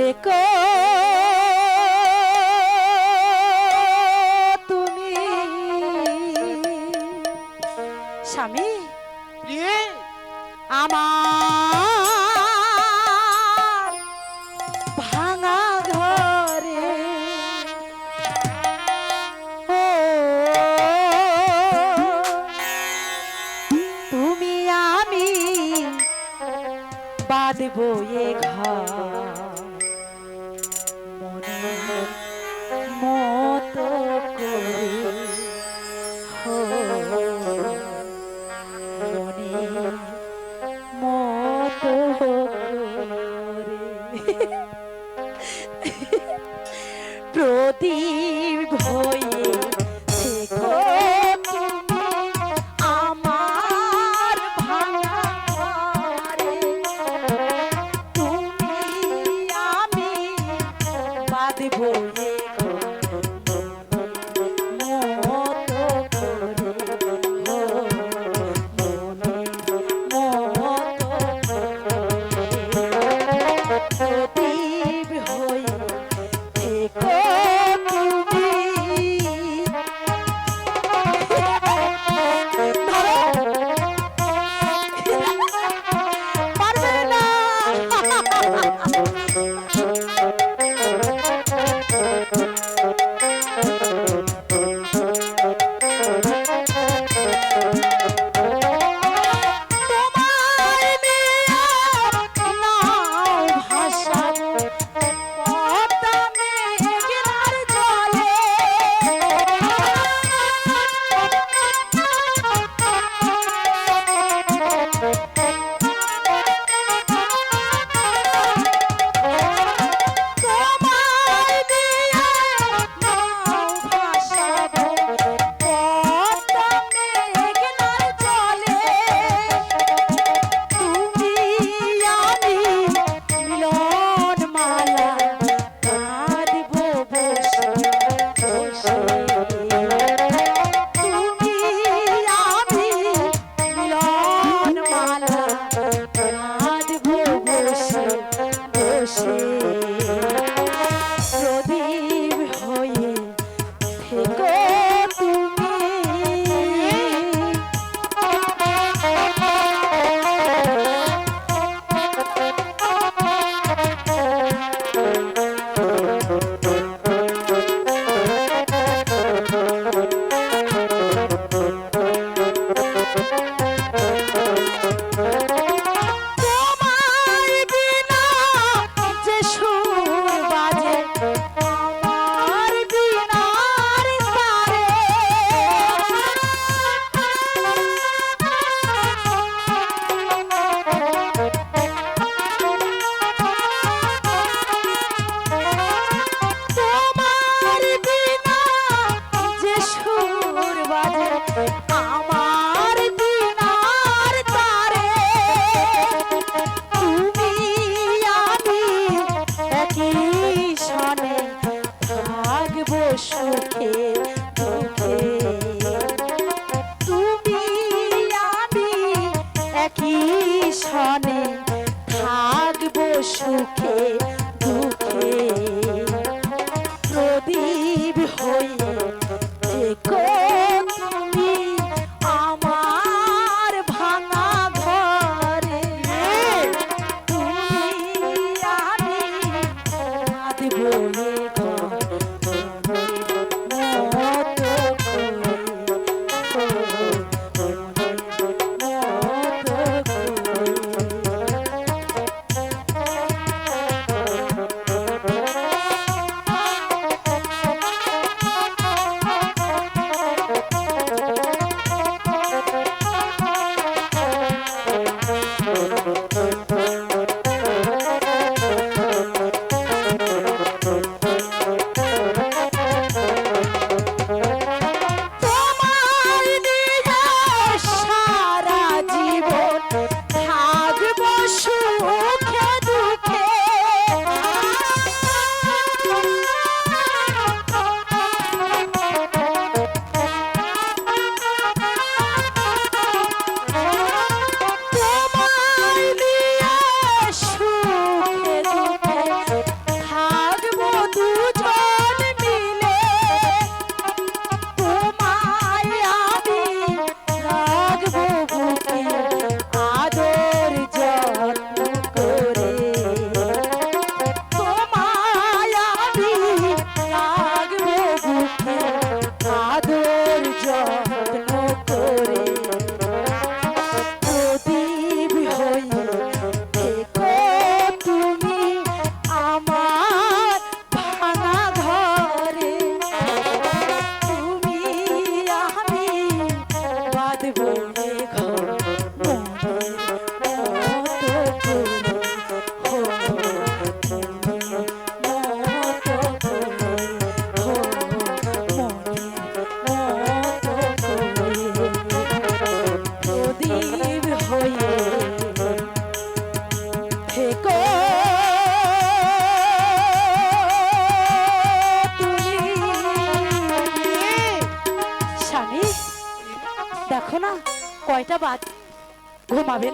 থেকো তুমি স্বামী প্রিয়ে আমার ভাঙা ঘরে ও তুমি আমি বাঁধব এ ঘর মনের মতো করে হো মনের মতো করে প্রদীপ হয়ে থেকো তুমি আমার ভাঙা ঘরে তুমি আমি বাঁধব এ মতো করে হো প্রদীপ হয়ে থেকো তুমি পারবে না তোমায় নিয়ে নাও ভাসাবো পদ্মা মেঘনার জলে তোমায় নিয়ে নাও ভাসাবো পদ্মা মেঘনার জলে তুমি আমি মিলন মালা কাঁদব বসে বসে তুমি আমি মিলন মালা কাঁদব বসে বসে প্রদীপ হয়ে থেকো তুমি তোমায় বিনা যে সুর বাজে আমার বিনার তারে তোমার বিনা যে সুর বাজে আমার বিনার তারে তুমি আমি একই সনে থাকবো সুখে দুঃখে তুমি আমি একই সনে থাকবো সুখে দুঃখে প্রদীপ হয়ে থেকো তুমি আমার ভাঙা ঘরে তুমি আমি বাঁধব এ ঘর মতো করে হো মতো করে দেখো না কয়টা বাজ, ঘুমাবে